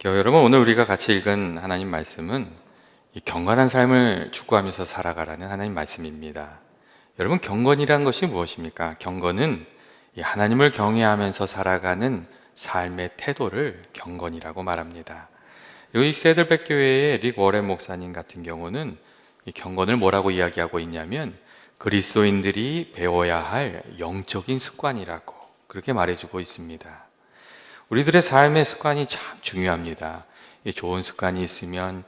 교회 여러분, 오늘 우리가 같이 읽은 하나님 말씀은 이 경건한 삶을 추구하면서 살아가라는 하나님 말씀입니다. 여러분, 경건이란 것이 무엇입니까? 경건은 이 하나님을 경외하면서 살아가는 삶의 태도를 경건이라고 말합니다. 여기 세들백 교회의 릭 워렌 목사님 같은 경우는 이 경건을 뭐라고 이야기하고 있냐면 그리스도인들이 배워야 할 영적인 습관이라고 그렇게 말해주고 있습니다. 우리들의 삶의 습관이 참 중요합니다. 이 좋은 습관이 있으면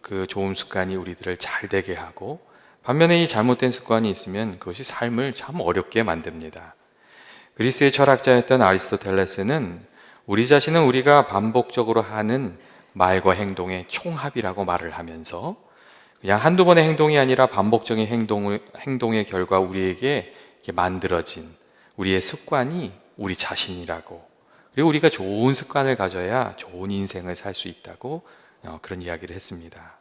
그 좋은 습관이 우리들을 잘 되게 하고, 반면에 이 잘못된 습관이 있으면 그것이 삶을 참 어렵게 만듭니다. 그리스의 철학자였던 아리스토텔레스는 우리 자신은 우리가 반복적으로 하는 말과 행동의 총합이라고 말을 하면서, 그냥 한두 번의 행동이 아니라 반복적인 행동의 결과 우리에게 만들어진 우리의 습관이 우리 자신이라고, 그리고 우리가 좋은 습관을 가져야 좋은 인생을 살 수 있다고 그런 이야기를 했습니다.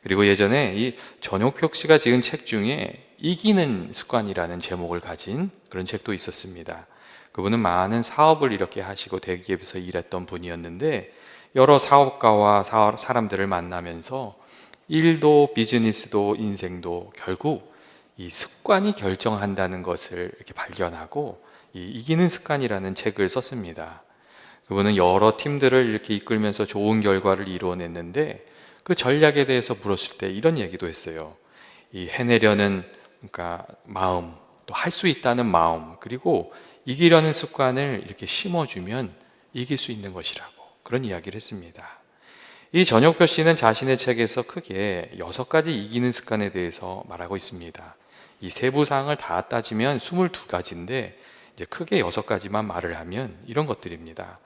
그리고 예전에 이 전용표 씨가 지은 책 중에 이기는 습관이라는 제목을 가진 그런 책도 있었습니다. 그분은 많은 사업을 이렇게 하시고 대기업에서 일했던 분이었는데, 여러 사업가와 사람들을 만나면서 일도 비즈니스도 인생도 결국 이 습관이 결정한다는 것을 이렇게 발견하고 이 이기는 습관이라는 책을 썼습니다. 그분은 여러 팀들을 이렇게 이끌면서 좋은 결과를 이루어냈는데, 그 전략에 대해서 물었을 때 이런 얘기도 했어요. 이 해내려는 마음, 또 할 수 있다는 마음, 그리고 이기려는 습관을 이렇게 심어주면 이길 수 있는 것이라고 그런 이야기를 했습니다. 이 전용표 씨는 자신의 책에서 크게 6가지 이기는 습관에 대해서 말하고 있습니다. 이 세부 사항을 다 따지면 22가지인데 이제 크게 6가지만 말을 하면 이런 것들입니다.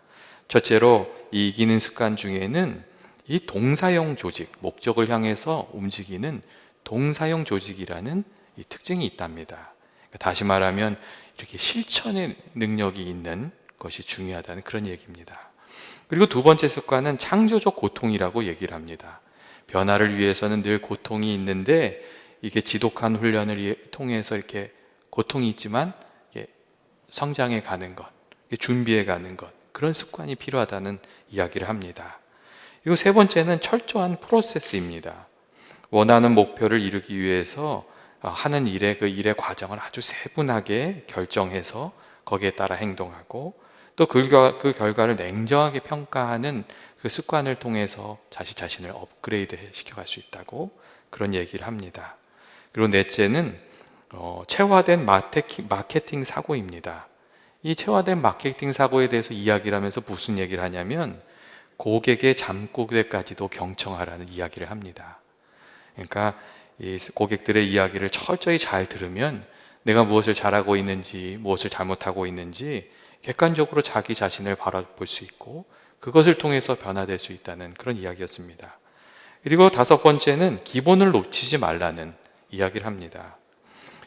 첫째로, 이 이기는 습관 중에는 이 동사형 조직, 목적을 향해서 움직이는 동사형 조직이라는 이 특징이 있답니다. 다시 말하면 이렇게 실천의 능력이 있는 것이 중요하다는 그런 얘기입니다. 그리고 두 번째 습관은 창조적 고통이라고 얘기를 합니다. 변화를 위해서는 늘 고통이 있는데, 이게 지독한 훈련을 통해서 이렇게 고통이 있지만 성장해 가는 것, 준비해 가는 것, 그런 습관이 필요하다는 이야기를 합니다. 그리고 세 번째는 철저한 프로세스입니다. 원하는 목표를 이루기 위해서 하는 그 일의 과정을 아주 세분하게 결정해서 거기에 따라 행동하고, 또 그 결과를 냉정하게 평가하는 그 습관을 통해서 자신을 업그레이드 시켜갈 수 있다고 그런 얘기를 합니다. 그리고 넷째는 체화된 마케팅 사고입니다. 이 체화된 마케팅 사고에 대해서 이야기를 하면서 무슨 얘기를 하냐면 고객의 잠꼬대까지도 경청하라는 이야기를 합니다. 그러니까 이 고객들의 이야기를 철저히 잘 들으면 내가 무엇을 잘하고 있는지, 무엇을 잘못하고 있는지 객관적으로 자기 자신을 바라볼 수 있고, 그것을 통해서 변화될 수 있다는 그런 이야기였습니다. 그리고 5번째는 기본을 놓치지 말라는 이야기를 합니다.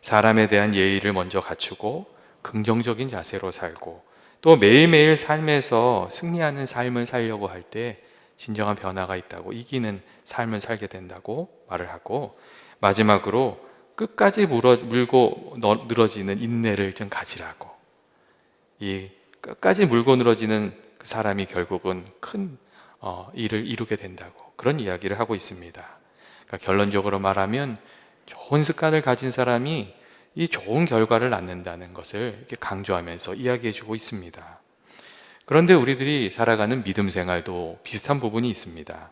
사람에 대한 예의를 먼저 갖추고 긍정적인 자세로 살고, 또 매일매일 삶에서 승리하는 삶을 살려고 할 때 진정한 변화가 있다고, 이기는 삶을 살게 된다고 말을 하고, 마지막으로 끝까지 물고 늘어지는 인내를 좀 가지라고, 이 끝까지 물고 늘어지는 그 사람이 결국은 큰 일을 이루게 된다고 그런 이야기를 하고 있습니다. 그러니까 결론적으로 말하면 좋은 습관을 가진 사람이 이 좋은 결과를 낳는다는 것을 이렇게 강조하면서 이야기해 주고 있습니다. 그런데 우리들이 살아가는 믿음 생활도 비슷한 부분이 있습니다.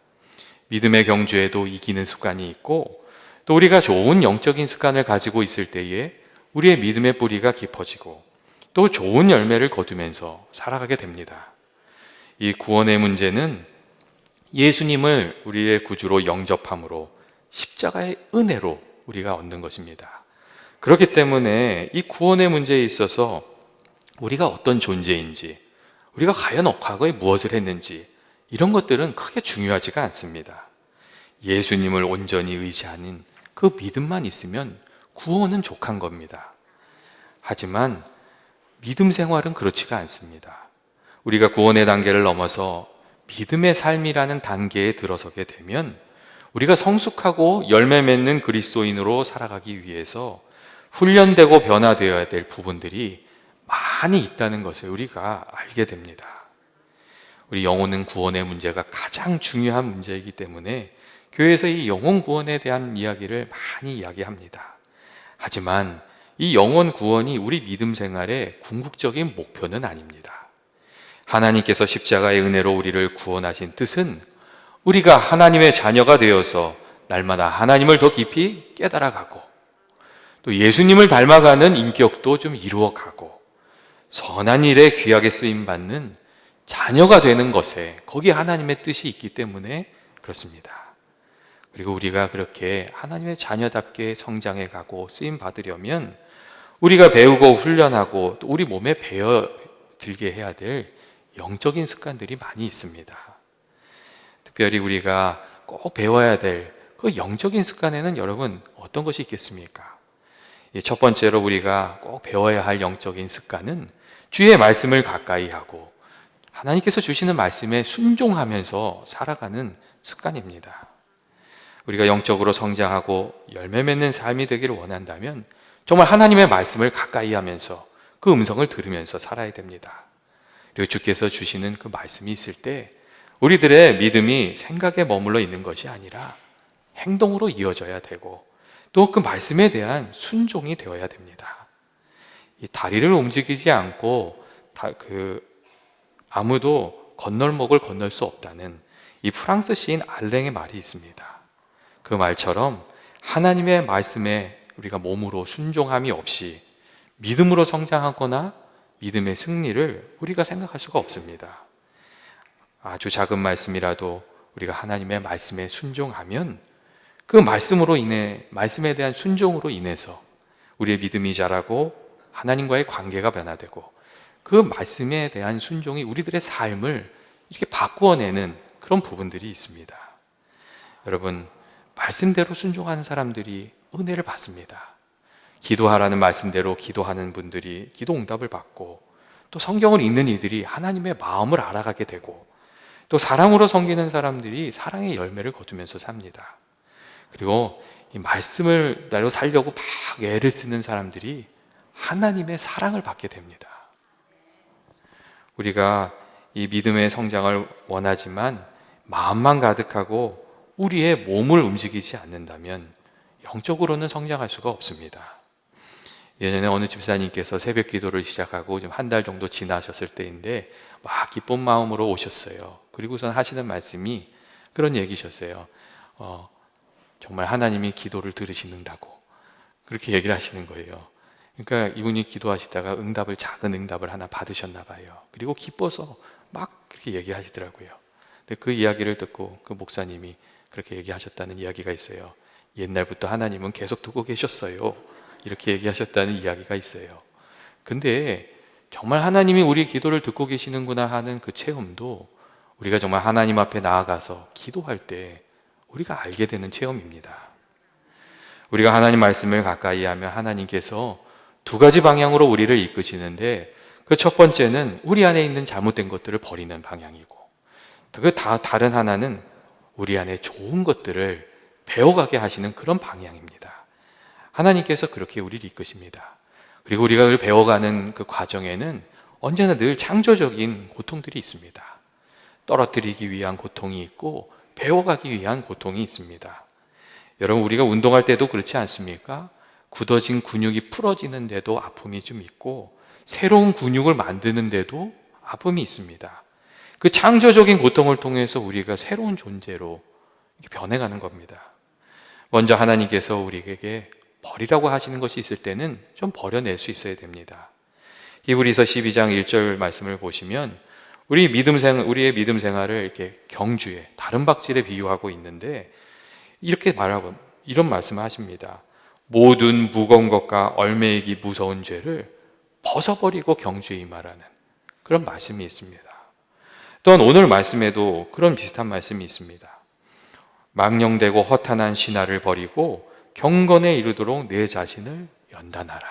믿음의 경주에도 이기는 습관이 있고, 또 우리가 좋은 영적인 습관을 가지고 있을 때에 우리의 믿음의 뿌리가 깊어지고 또 좋은 열매를 거두면서 살아가게 됩니다. 이 구원의 문제는 예수님을 우리의 구주로 영접함으로 십자가의 은혜로 우리가 얻는 것입니다. 그렇기 때문에 이 구원의 문제에 있어서 우리가 어떤 존재인지, 우리가 과연 과거에 무엇을 했는지, 이런 것들은 크게 중요하지가 않습니다. 예수님을 온전히 의지하는 그 믿음만 있으면 구원은 족한 겁니다. 하지만 믿음 생활은 그렇지가 않습니다. 우리가 구원의 단계를 넘어서 믿음의 삶이라는 단계에 들어서게 되면 우리가 성숙하고 열매 맺는 그리스도인으로 살아가기 위해서 훈련되고 변화되어야 될 부분들이 많이 있다는 것을 우리가 알게 됩니다. 우리 영혼은 구원의 문제가 가장 중요한 문제이기 때문에 교회에서 이 영혼 구원에 대한 이야기를 많이 이야기합니다. 하지만 이 영혼 구원이 우리 믿음 생활의 궁극적인 목표는 아닙니다. 하나님께서 십자가의 은혜로 우리를 구원하신 뜻은 우리가 하나님의 자녀가 되어서 날마다 하나님을 더 깊이 깨달아가고 또 예수님을 닮아가는 인격도 좀 이루어가고 선한 일에 귀하게 쓰임받는 자녀가 되는 것에 거기에 하나님의 뜻이 있기 때문에 그렇습니다. 그리고 우리가 그렇게 하나님의 자녀답게 성장해 가고 쓰임 받으려면 우리가 배우고 훈련하고 또 우리 몸에 배어 들게 해야 될 영적인 습관들이 많이 있습니다. 특별히 우리가 꼭 배워야 될 그 영적인 습관에는 여러분 어떤 것이 있겠습니까? 첫 번째로 우리가 꼭 배워야 할 영적인 습관은 주의 말씀을 가까이 하고 하나님께서 주시는 말씀에 순종하면서 살아가는 습관입니다. 우리가 영적으로 성장하고 열매 맺는 삶이 되기를 원한다면 정말 하나님의 말씀을 가까이 하면서 그 음성을 들으면서 살아야 됩니다. 그리고 주께서 주시는 그 말씀이 있을 때 우리들의 믿음이 생각에 머물러 있는 것이 아니라 행동으로 이어져야 되고 또 그 말씀에 대한 순종이 되어야 됩니다. 이 다리를 움직이지 않고 아무도 건널목을 건널 수 없다는 이 프랑스 시인 알랭의 말이 있습니다. 그 말처럼 하나님의 말씀에 우리가 몸으로 순종함이 없이 믿음으로 성장하거나 믿음의 승리를 우리가 생각할 수가 없습니다. 아주 작은 말씀이라도 우리가 하나님의 말씀에 순종하면 그 말씀에 대한 순종으로 인해서 우리의 믿음이 자라고 하나님과의 관계가 변화되고 그 말씀에 대한 순종이 우리들의 삶을 이렇게 바꾸어내는 그런 부분들이 있습니다. 여러분, 말씀대로 순종하는 사람들이 은혜를 받습니다. 기도하라는 말씀대로 기도하는 분들이 기도 응답을 받고 또 성경을 읽는 이들이 하나님의 마음을 알아가게 되고 또 사랑으로 섬기는 사람들이 사랑의 열매를 거두면서 삽니다. 그리고 이 말씀을 나로 살려고 막 애를 쓰는 사람들이 하나님의 사랑을 받게 됩니다. 우리가 이 믿음의 성장을 원하지만 마음만 가득하고 우리의 몸을 움직이지 않는다면 영적으로는 성장할 수가 없습니다. 예전에 어느 집사님께서 새벽 기도를 시작하고 좀 한 달 정도 지나셨을 때인데 막 기쁜 마음으로 오셨어요. 그리고선 하시는 말씀이 그런 얘기셨어요. 정말 하나님이 기도를 들으시는다고 그렇게 얘기를 하시는 거예요. 그러니까 이분이 기도하시다가 작은 응답을 하나 받으셨나 봐요. 그리고 기뻐서 막 그렇게 얘기하시더라고요. 근데 그 이야기를 듣고 그 목사님이 그렇게 얘기하셨다는 이야기가 있어요. 옛날부터 하나님은 계속 듣고 계셨어요. 이렇게 얘기하셨다는 이야기가 있어요. 근데 정말 하나님이 우리 기도를 듣고 계시는구나 하는 그 체험도 우리가 정말 하나님 앞에 나아가서 기도할 때 우리가 알게 되는 체험입니다. 우리가 하나님 말씀을 가까이 하면 하나님께서 두 가지 방향으로 우리를 이끄시는데 그 첫 번째는 우리 안에 있는 잘못된 것들을 버리는 방향이고 다른 하나는 우리 안에 좋은 것들을 배워가게 하시는 그런 방향입니다. 하나님께서 그렇게 우리를 이끄십니다. 그리고 우리가 그걸 배워가는 그 과정에는 언제나 늘 창조적인 고통들이 있습니다. 떨어뜨리기 위한 고통이 있고 배워가기 위한 고통이 있습니다. 여러분, 우리가 운동할 때도 그렇지 않습니까? 굳어진 근육이 풀어지는데도 아픔이 좀 있고 새로운 근육을 만드는데도 아픔이 있습니다. 그 창조적인 고통을 통해서 우리가 새로운 존재로 변해가는 겁니다. 먼저 하나님께서 우리에게 버리라고 하시는 것이 있을 때는 좀 버려낼 수 있어야 됩니다. 히브리서 12장 1절 말씀을 보시면 우리의 믿음 생활을 이렇게 경주에 다른 박질에 비유하고 있는데 이렇게 말하고 이런 말씀을 하십니다. 모든 무거운 것과 얼매이기 무서운 죄를 벗어버리고 경주에 임하라는 그런 말씀이 있습니다. 또한 오늘 말씀에도 그런 비슷한 말씀이 있습니다. 망령되고 허탄한 신화를 버리고 경건에 이르도록 내 자신을 연단하라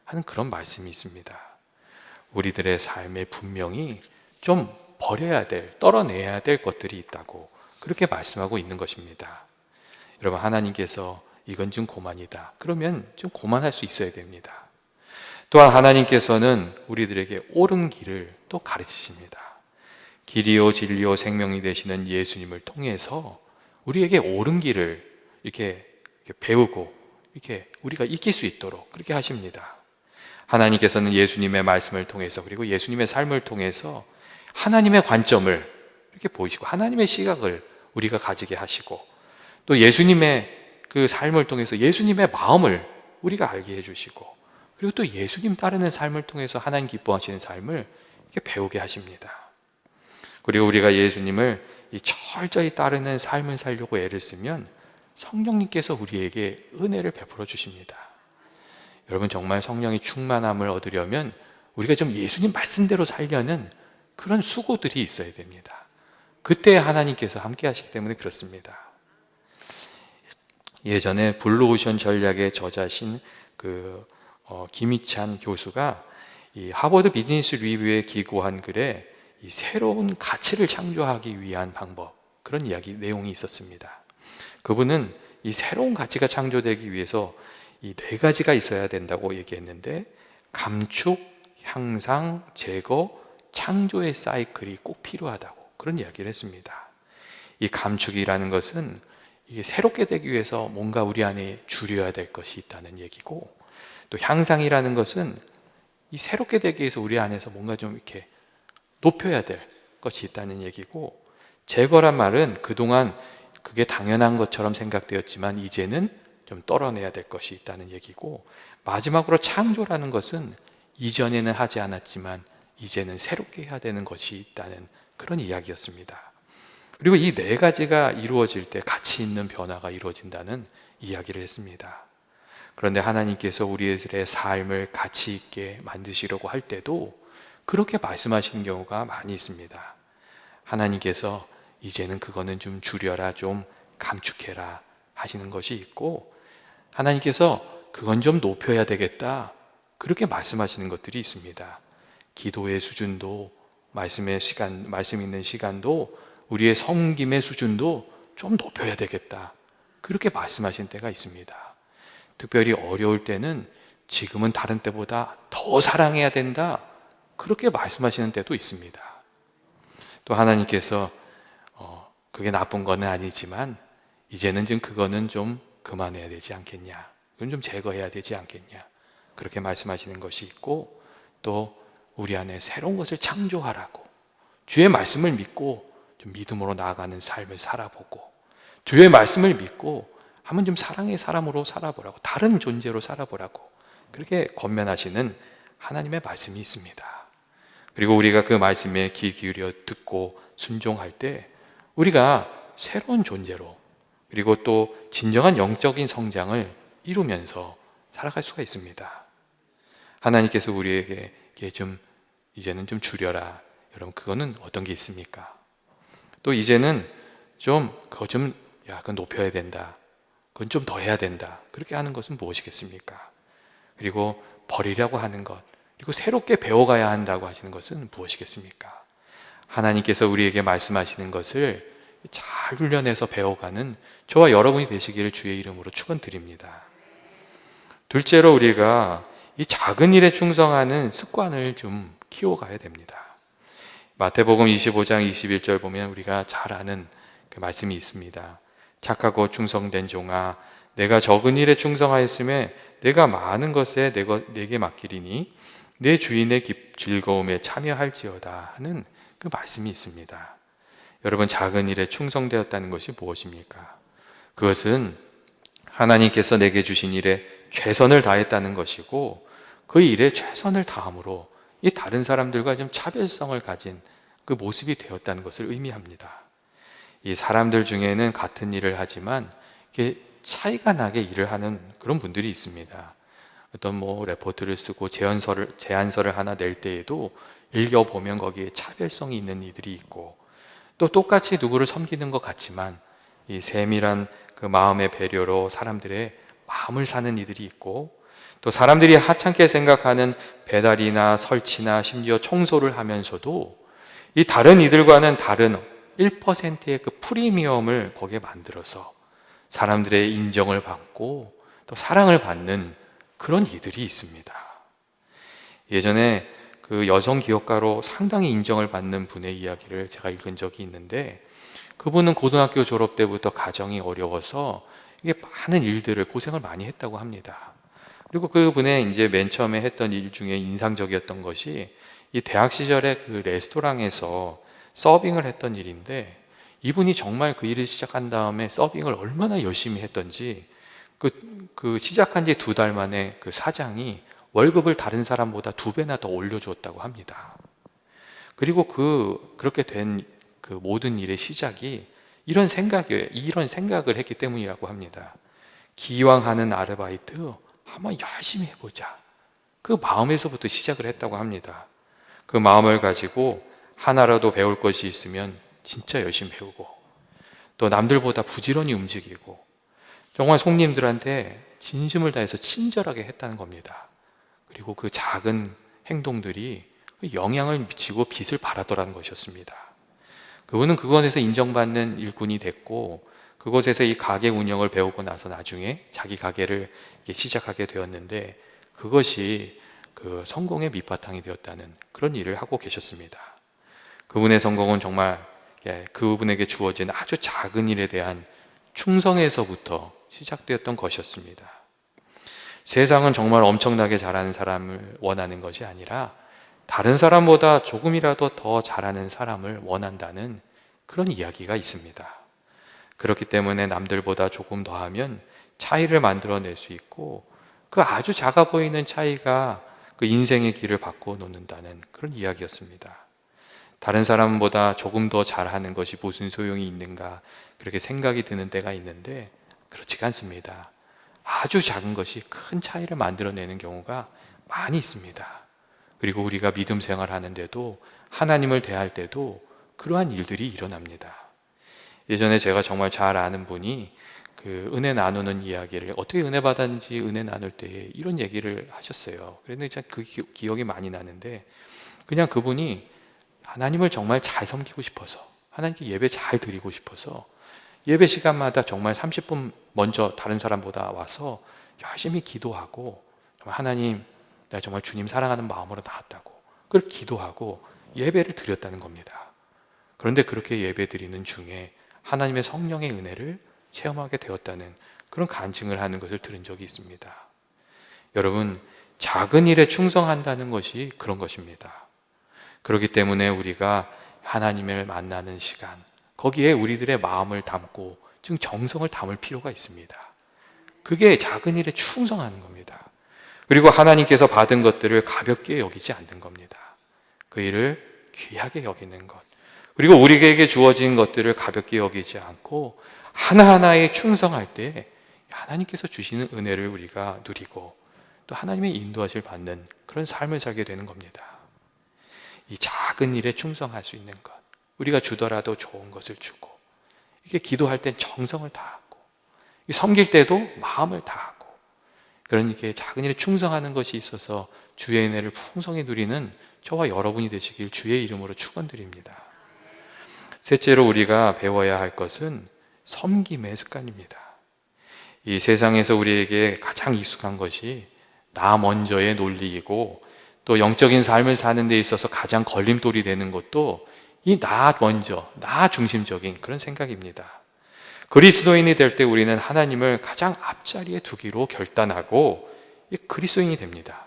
하는 그런 말씀이 있습니다. 우리들의 삶에 분명히 좀 떨어내야 될 것들이 있다고 그렇게 말씀하고 있는 것입니다. 여러분, 하나님께서 이건 좀 고만이다. 그러면 좀 고만할 수 있어야 됩니다. 또한 하나님께서는 우리들에게 옳은 길을 또 가르치십니다. 길이요 진리요 생명이 되시는 예수님을 통해서 우리에게 옳은 길을 이렇게 배우고 이렇게 우리가 익힐 수 있도록 그렇게 하십니다. 하나님께서는 예수님의 말씀을 통해서 그리고 예수님의 삶을 통해서 하나님의 관점을 이렇게 보이시고 하나님의 시각을 우리가 가지게 하시고 또 예수님의 그 삶을 통해서 예수님의 마음을 우리가 알게 해주시고 그리고 또 예수님 따르는 삶을 통해서 하나님 기뻐하시는 삶을 이렇게 배우게 하십니다. 그리고 우리가 예수님을 이 철저히 따르는 삶을 살려고 애를 쓰면 성령님께서 우리에게 은혜를 베풀어 주십니다. 여러분 정말 성령의 충만함을 얻으려면 우리가 좀 예수님 말씀대로 살려는 그런 수고들이 있어야 됩니다. 그때 하나님께서 함께 하시기 때문에 그렇습니다. 예전에 블루오션 전략의 저자신 김희찬 교수가 이 하버드 비즈니스 리뷰에 기고한 글에 이 새로운 가치를 창조하기 위한 방법 그런 이야기 내용이 있었습니다. 그분은 이 새로운 가치가 창조되기 위해서 이 4가지가 있어야 된다고 얘기했는데 감축, 향상, 제거, 창조의 사이클이 꼭 필요하다고 그런 이야기를 했습니다. 이 감축이라는 것은 이게 새롭게 되기 위해서 뭔가 우리 안에 줄여야 될 것이 있다는 얘기고 또 향상이라는 것은 이 새롭게 되기 위해서 우리 안에서 뭔가 좀 이렇게 높여야 될 것이 있다는 얘기고 제거란 말은 그동안 그게 당연한 것처럼 생각되었지만 이제는 좀 떨어내야 될 것이 있다는 얘기고 마지막으로 창조라는 것은 이전에는 하지 않았지만 이제는 새롭게 해야 되는 것이 있다는 그런 이야기였습니다. 그리고 이 4가지가 이루어질 때 가치 있는 변화가 이루어진다는 이야기를 했습니다. 그런데 하나님께서 우리들의 삶을 가치 있게 만드시려고 할 때도 그렇게 말씀하시는 경우가 많이 있습니다. 하나님께서 이제는 그거는 좀 줄여라, 좀 감축해라 하시는 것이 있고 하나님께서 그건 좀 높여야 되겠다 그렇게 말씀하시는 것들이 있습니다. 기도의 수준도 말씀 있는 시간도 우리의 섬김의 수준도 좀 높여야 되겠다 그렇게 말씀하신 때가 있습니다. 특별히 어려울 때는 지금은 다른 때보다 더 사랑해야 된다 그렇게 말씀하시는 때도 있습니다. 또 하나님께서 그게 나쁜 건 아니지만 이제는 좀 그거는 좀 그만해야 되지 않겠냐, 그건 좀 제거해야 되지 않겠냐 그렇게 말씀하시는 것이 있고 또 우리 안에 새로운 것을 창조하라고 주의 말씀을 믿고 좀 믿음으로 나아가는 삶을 살아보고 주의 말씀을 믿고 한번 좀 사랑의 사람으로 살아보라고 다른 존재로 살아보라고 그렇게 권면하시는 하나님의 말씀이 있습니다. 그리고 우리가 그 말씀에 귀 기울여 듣고 순종할 때 우리가 새로운 존재로 그리고 또 진정한 영적인 성장을 이루면서 살아갈 수가 있습니다. 하나님께서 우리에게 좀 이제는 좀 줄여라. 여러분 그거는 어떤 게 있습니까? 또 이제는 그건 높여야 된다. 그건 좀 더 해야 된다. 그렇게 하는 것은 무엇이겠습니까? 그리고 버리라고 하는 것 그리고 새롭게 배워가야 한다고 하시는 것은 무엇이겠습니까? 하나님께서 우리에게 말씀하시는 것을 잘 훈련해서 배워가는 저와 여러분이 되시기를 주의 이름으로 축원드립니다. 둘째로 우리가 이 작은 일에 충성하는 습관을 좀 키워가야 됩니다. 마태복음 25장 21절 보면 우리가 잘 아는 그 말씀이 있습니다. 착하고 충성된 종아, 내가 적은 일에 충성하였음에 내가 많은 것에 내게 맡기리니 내 주인의 즐거움에 참여할지어다 하는 그 말씀이 있습니다. 여러분 작은 일에 충성되었다는 것이 무엇입니까? 그것은 하나님께서 내게 주신 일에 최선을 다했다는 것이고 그 일에 최선을 다함으로 이 다른 사람들과 좀 차별성을 가진 그 모습이 되었다는 것을 의미합니다. 이 사람들 중에는 같은 일을 하지만 이게 차이가 나게 일을 하는 그런 분들이 있습니다. 어떤 레포트를 쓰고 제안서를 하나 낼 때에도 읽어보면 거기에 차별성이 있는 이들이 있고 또 똑같이 누구를 섬기는 것 같지만 이 세밀한 그 마음의 배려로 사람들의 마음을 사는 이들이 있고 또 사람들이 하찮게 생각하는 배달이나 설치나 심지어 청소를 하면서도 이 다른 이들과는 다른 1%의 그 프리미엄을 거기에 만들어서 사람들의 인정을 받고 또 사랑을 받는 그런 이들이 있습니다. 예전에 그 여성 기업가로 상당히 인정을 받는 분의 이야기를 제가 읽은 적이 있는데, 그분은 고등학교 졸업 때부터 가정이 어려워서 이게 많은 일들을 고생을 많이 했다고 합니다. 그리고 그분의 이제 맨 처음에 했던 일 중에 인상적이었던 것이 이 대학 시절에 그 레스토랑에서 서빙을 했던 일인데, 이분이 정말 그 일을 시작한 다음에 서빙을 얼마나 열심히 했던지 그 시작한 지 2달 만에 그 사장이 월급을 다른 사람보다 2배나 더 올려주었다고 합니다. 그리고 그렇게 된 그 모든 일의 시작이 이런 생각을 했기 때문이라고 합니다. 기왕 하는 아르바이트 한번 열심히 해보자. 그 마음에서부터 시작을 했다고 합니다. 그 마음을 가지고 하나라도 배울 것이 있으면 진짜 열심히 배우고, 또 남들보다 부지런히 움직이고, 정말 손님들한테 진심을 다해서 친절하게 했다는 겁니다. 그리고 그 작은 행동들이 영향을 미치고 빛을 발하더라는 것이었습니다. 그분은 그곳에서 인정받는 일꾼이 됐고, 그곳에서 이 가게 운영을 배우고 나서 나중에 자기 가게를 시작하게 되었는데, 그것이 그 성공의 밑바탕이 되었다는 그런 일을 하고 계셨습니다. 그분의 성공은 정말 그분에게 주어진 아주 작은 일에 대한 충성에서부터 시작되었던 것이었습니다. 세상은 정말 엄청나게 잘하는 사람을 원하는 것이 아니라 다른 사람보다 조금이라도 더 잘하는 사람을 원한다는 그런 이야기가 있습니다. 그렇기 때문에 남들보다 조금 더 하면 차이를 만들어낼 수 있고, 그 아주 작아 보이는 차이가 그 인생의 길을 바꿔 놓는다는 그런 이야기였습니다. 다른 사람보다 조금 더 잘하는 것이 무슨 소용이 있는가, 그렇게 생각이 드는 때가 있는데 그렇지가 않습니다. 아주 작은 것이 큰 차이를 만들어내는 경우가 많이 있습니다. 그리고 우리가 믿음 생활하는데도, 하나님을 대할 때도 그러한 일들이 일어납니다. 예전에 제가 정말 잘 아는 분이 그 은혜 나누는 이야기를, 어떻게 은혜 받았는지 은혜 나눌 때 이런 얘기를 하셨어요. 그런데 그 기억이 많이 나는데, 그냥 그분이 하나님을 정말 잘 섬기고 싶어서, 하나님께 예배 잘 드리고 싶어서 예배 시간마다 정말 30분 먼저 다른 사람보다 와서 열심히 기도하고, 정말 하나님, 내가 정말 주님 사랑하는 마음으로 나왔다고 그렇게 기도하고 예배를 드렸다는 겁니다. 그런데 그렇게 예배 드리는 중에 하나님의 성령의 은혜를 체험하게 되었다는 그런 간증을 하는 것을 들은 적이 있습니다. 여러분, 작은 일에 충성한다는 것이 그런 것입니다. 그렇기 때문에 우리가 하나님을 만나는 시간, 거기에 우리들의 마음을 담고, 즉 정성을 담을 필요가 있습니다. 그게 작은 일에 충성하는 겁니다. 그리고 하나님께서 받은 것들을 가볍게 여기지 않는 겁니다. 그 일을 귀하게 여기는 것, 그리고 우리에게 주어진 것들을 가볍게 여기지 않고 하나하나에 충성할 때 하나님께서 주시는 은혜를 우리가 누리고, 또 하나님의 인도하실 받는 그런 삶을 살게 되는 겁니다. 이 작은 일에 충성할 수 있는 것, 우리가 주더라도 좋은 것을 주고, 이게 기도할 땐 정성을 다하고, 섬길 때도 마음을 다하고, 그러니까 작은 일에 충성하는 것이 있어서 주의 은혜를 풍성히 누리는 저와 여러분이 되시길 주의 이름으로 축원드립니다. 셋째로 우리가 배워야 할 것은 섬김의 습관입니다. 이 세상에서 우리에게 가장 익숙한 것이 나 먼저의 논리이고, 또 영적인 삶을 사는 데 있어서 가장 걸림돌이 되는 것도 이 나 먼저, 나 중심적인 그런 생각입니다. 그리스도인이 될 때 우리는 하나님을 가장 앞자리에 두기로 결단하고 그리스도인이 됩니다.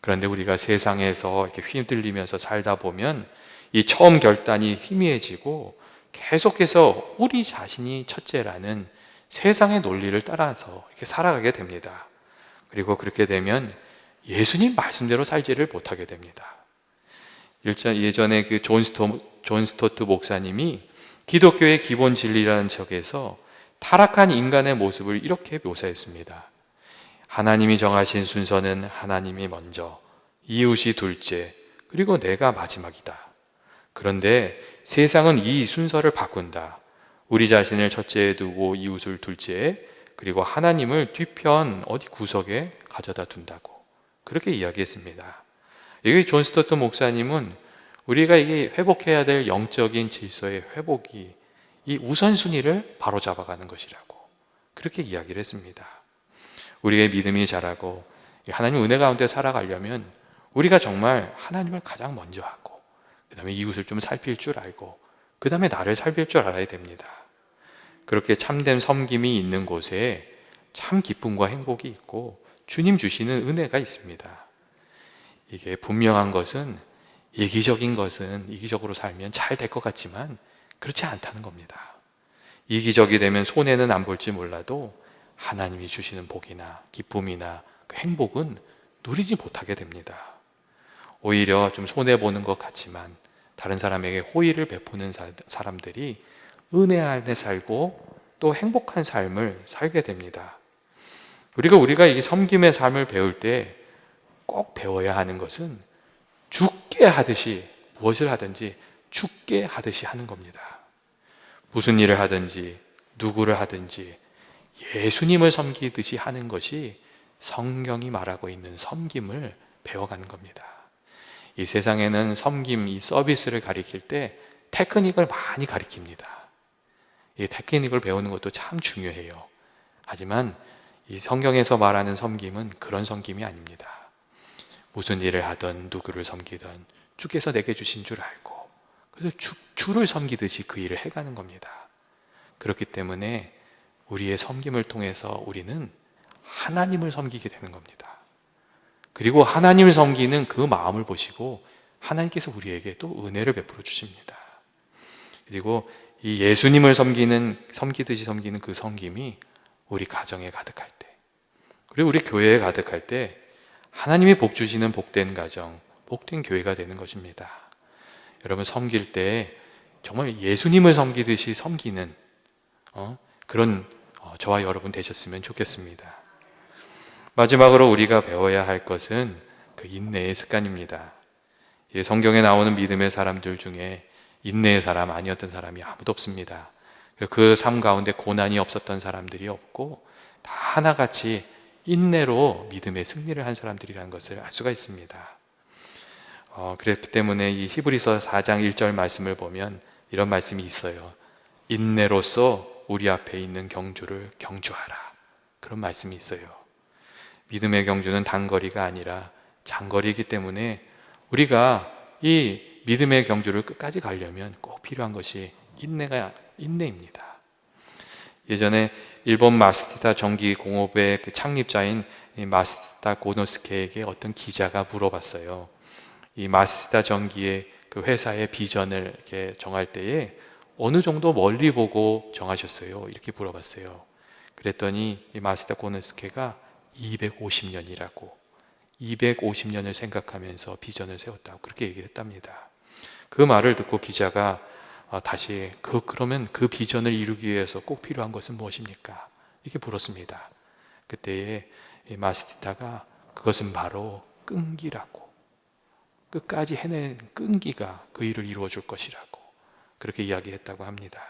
그런데 우리가 세상에서 이렇게 휘둘리면서 살다 보면 이 처음 결단이 희미해지고, 계속해서 우리 자신이 첫째라는 세상의 논리를 따라서 이렇게 살아가게 됩니다. 그리고 그렇게 되면 예수님 말씀대로 살지를 못하게 됩니다. 예전에 그 존 스토트 목사님이 기독교의 기본 진리라는 책에서 타락한 인간의 모습을 이렇게 묘사했습니다. 하나님이 정하신 순서는 하나님이 먼저, 이웃이 둘째, 그리고 내가 마지막이다. 그런데 세상은 이 순서를 바꾼다. 우리 자신을 첫째에 두고 이웃을 둘째에, 그리고 하나님을 뒤편 어디 구석에 가져다 둔다고 그렇게 이야기했습니다. 여기 존 스토트 목사님은 우리가 이게 회복해야 될 영적인 질서의 회복이 이 우선순위를 바로잡아가는 것이라고 그렇게 이야기를 했습니다. 우리의 믿음이 자라고 하나님 은혜 가운데 살아가려면 우리가 정말 하나님을 가장 먼저 하고, 그 다음에 이웃을 좀 살필 줄 알고, 그 다음에 나를 살필 줄 알아야 됩니다. 그렇게 참된 섬김이 있는 곳에 참 기쁨과 행복이 있고 주님 주시는 은혜가 있습니다. 이게 분명한 것은, 이기적으로 살면 잘 될 것 같지만 그렇지 않다는 겁니다. 이기적이 되면 손해는 안 볼지 몰라도 하나님이 주시는 복이나 기쁨이나 그 행복은 누리지 못하게 됩니다. 오히려 좀 손해보는 것 같지만 다른 사람에게 호의를 베푸는 사람들이 은혜 안에 살고 또 행복한 삶을 살게 됩니다. 우리가 이 섬김의 삶을 배울 때 꼭 배워야 하는 것은 죽게 하듯이, 무엇을 하든지 죽게 하듯이 하는 겁니다. 무슨 일을 하든지 누구를 하든지 예수님을 섬기듯이 하는 것이 성경이 말하고 있는 섬김을 배워가는 겁니다. 이 세상에는 섬김, 이 서비스를 가리킬 때 테크닉을 많이 가리킵니다. 이 테크닉을 배우는 것도 참 중요해요. 하지만 이 성경에서 말하는 섬김은 그런 섬김이 아닙니다. 무슨 일을 하든 누구를 섬기든 주께서 내게 주신 줄 알고, 그래서 주를 섬기듯이 그 일을 해가는 겁니다. 그렇기 때문에 우리의 섬김을 통해서 우리는 하나님을 섬기게 되는 겁니다. 그리고 하나님을 섬기는 그 마음을 보시고 하나님께서 우리에게 또 은혜를 베풀어 주십니다. 그리고 이 예수님을 섬기듯이 섬기는 그 섬김이 우리 가정에 가득할 때, 그리고 우리 교회에 가득할 때 하나님이 복 주시는 복된 가정, 복된 교회가 되는 것입니다. 여러분, 섬길 때 정말 예수님을 섬기듯이 섬기는 그런 저와 여러분 되셨으면 좋겠습니다. 마지막으로 우리가 배워야 할 것은 그 인내의 습관입니다. 성경에 나오는 믿음의 사람들 중에 인내의 사람 아니었던 사람이 아무도 없습니다. 그 삶 가운데 고난이 없었던 사람들이 없고 다 하나같이 인내로 믿음의 승리를 한 사람들이라는 것을 알 수가 있습니다. 그랬기 때문에 이 히브리서 4장 1절 말씀을 보면 이런 말씀이 있어요. 인내로서 우리 앞에 있는 경주를 경주하라. 그런 말씀이 있어요. 믿음의 경주는 단거리가 아니라 장거리이기 때문에 우리가 이 믿음의 경주를 끝까지 가려면 꼭 필요한 것이 인내입니다. 예전에 일본 마스티다 전기 공업의 그 창립자인 마스티다 고노스케에게 어떤 기자가 물어봤어요. 이 마스티다 전기의 그 회사의 비전을 이렇게 정할 때에 어느 정도 멀리 보고 정하셨어요? 이렇게 물어봤어요. 그랬더니 이 마스티다 고노스케가 250년이라고, 250년을 생각하면서 비전을 세웠다고 그렇게 얘기를 했답니다. 그 말을 듣고 기자가 다시 그러면 그 비전을 이루기 위해서 꼭 필요한 것은 무엇입니까? 이렇게 물었습니다. 그때에 마스티타가 그것은 바로 끈기라고, 끝까지 해낸 끈기가 그 일을 이루어 줄 것이라고 그렇게 이야기했다고 합니다.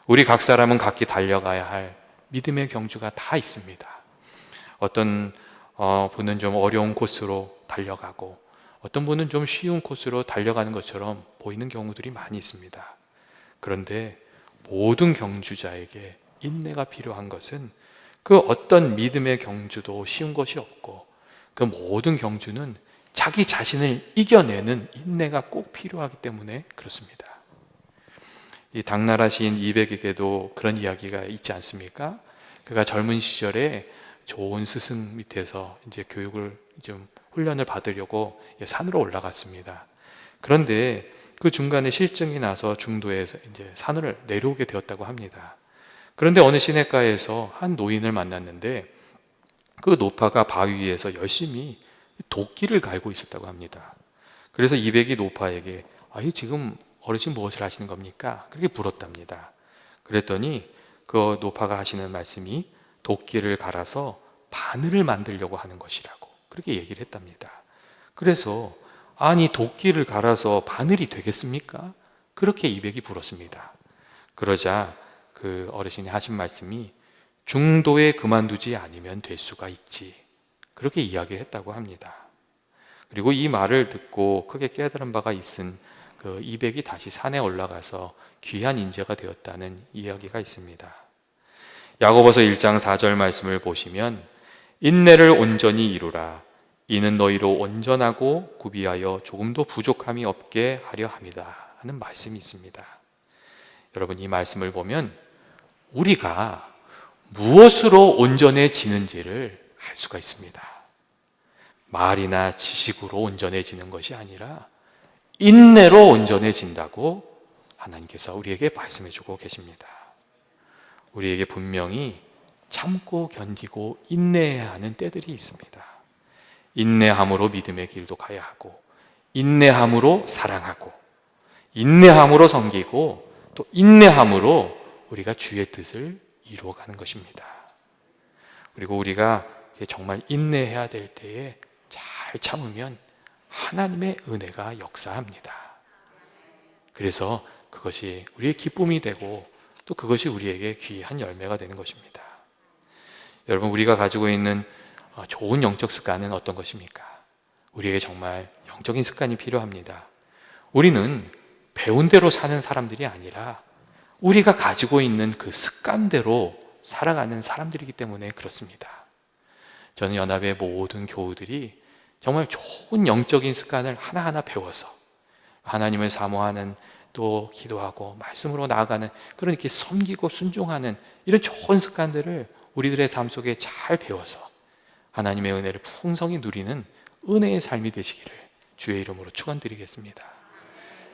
우리 각 사람은 각기 달려가야 할 믿음의 경주가 다 있습니다. 어떤 분은 좀 어려운 코스로 달려가고 어떤 분은 좀 쉬운 코스로 달려가는 것처럼 보이는 경우들이 많이 있습니다. 그런데 모든 경주자에게 인내가 필요한 것은 그 어떤 믿음의 경주도 쉬운 것이 없고 그 모든 경주는 자기 자신을 이겨내는 인내가 꼭 필요하기 때문에 그렇습니다. 이 당나라 시인 이백에게도 그런 이야기가 있지 않습니까? 그가 젊은 시절에 좋은 스승 밑에서 이제 교육을 좀 훈련을 받으려고 산으로 올라갔습니다. 그런데 그 중간에 실증이 나서 중도에서 이제 산을 내려오게 되었다고 합니다. 그런데 어느 시냇가에서 한 노인을 만났는데 그 노파가 바위 위에서 열심히 도끼를 갈고 있었다고 합니다. 그래서 이백이 노파에게 지금 어르신 무엇을 하시는 겁니까? 그렇게 물었답니다. 그랬더니 그 노파가 하시는 말씀이 도끼를 갈아서 바늘을 만들려고 하는 것이라고 그렇게 얘기를 했답니다. 그래서 아니 도끼를 갈아서 바늘이 되겠습니까? 그렇게 이백이 물었습니다. 그러자 그 어르신이 하신 말씀이 중도에 그만두지 않으면 될 수가 있지, 그렇게 이야기를 했다고 합니다. 그리고 이 말을 듣고 크게 깨달은 바가 있은 그 이백이 다시 산에 올라가서 귀한 인재가 되었다는 이야기가 있습니다. 야고보서 1장 4절 말씀을 보시면 인내를 온전히 이루라, 이는 너희로 온전하고 구비하여 조금도 부족함이 없게 하려 함이다 하는 말씀이 있습니다. 여러분, 이 말씀을 보면 우리가 무엇으로 온전해지는지를 알 수가 있습니다. 말이나 지식으로 온전해지는 것이 아니라 인내로 온전해진다고 하나님께서 우리에게 말씀해 주고 계십니다. 우리에게 분명히 참고 견디고 인내해야 하는 때들이 있습니다. 인내함으로 믿음의 길도 가야 하고, 인내함으로 사랑하고, 인내함으로 섬기고, 또 인내함으로 우리가 주의 뜻을 이루어가는 것입니다. 그리고 우리가 정말 인내해야 될 때에 잘 참으면 하나님의 은혜가 역사합니다. 그래서 그것이 우리의 기쁨이 되고 또 그것이 우리에게 귀한 열매가 되는 것입니다. 여러분, 우리가 가지고 있는 좋은 영적 습관은 어떤 것입니까? 우리에게 정말 영적인 습관이 필요합니다. 우리는 배운 대로 사는 사람들이 아니라 우리가 가지고 있는 그 습관대로 살아가는 사람들이기 때문에 그렇습니다. 저는 연합의 모든 교우들이 정말 좋은 영적인 습관을 하나하나 배워서 하나님을 사모하는, 또 기도하고 말씀으로 나아가는, 그런 이렇게 섬기고 순종하는 이런 좋은 습관들을 우리들의 삶 속에 잘 배워서 하나님의 은혜를 풍성히 누리는 은혜의 삶이 되시기를 주의 이름으로 축원드리겠습니다.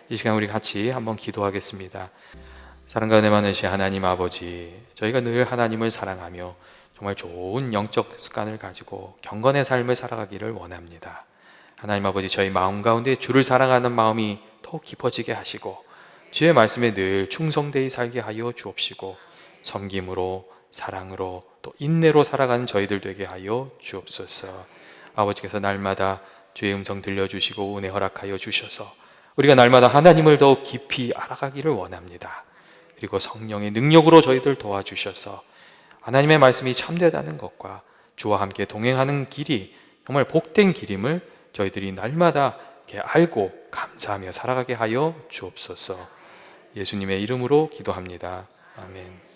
이 시간 우리 같이 한번 기도하겠습니다. 사랑과 은혜 많으신 하나님 아버지, 저희가 늘 하나님을 사랑하며 정말 좋은 영적 습관을 가지고 경건의 삶을 살아가기를 원합니다. 하나님 아버지, 저희 마음 가운데 주를 사랑하는 마음이 더욱 깊어지게 하시고 주의 말씀에 늘 충성되이 살게 하여 주옵시고 섬김으로, 사랑으로, 또 인내로 살아가는 저희들 되게 하여 주옵소서. 아버지께서 날마다 주의 음성 들려주시고 은혜 허락하여 주셔서 우리가 날마다 하나님을 더욱 깊이 알아가기를 원합니다. 그리고 성령의 능력으로 저희들 도와주셔서 하나님의 말씀이 참되다는 것과 주와 함께 동행하는 길이 정말 복된 길임을 저희들이 날마다 이렇게 알고 감사하며 살아가게 하여 주옵소서. 예수님의 이름으로 기도합니다. 아멘.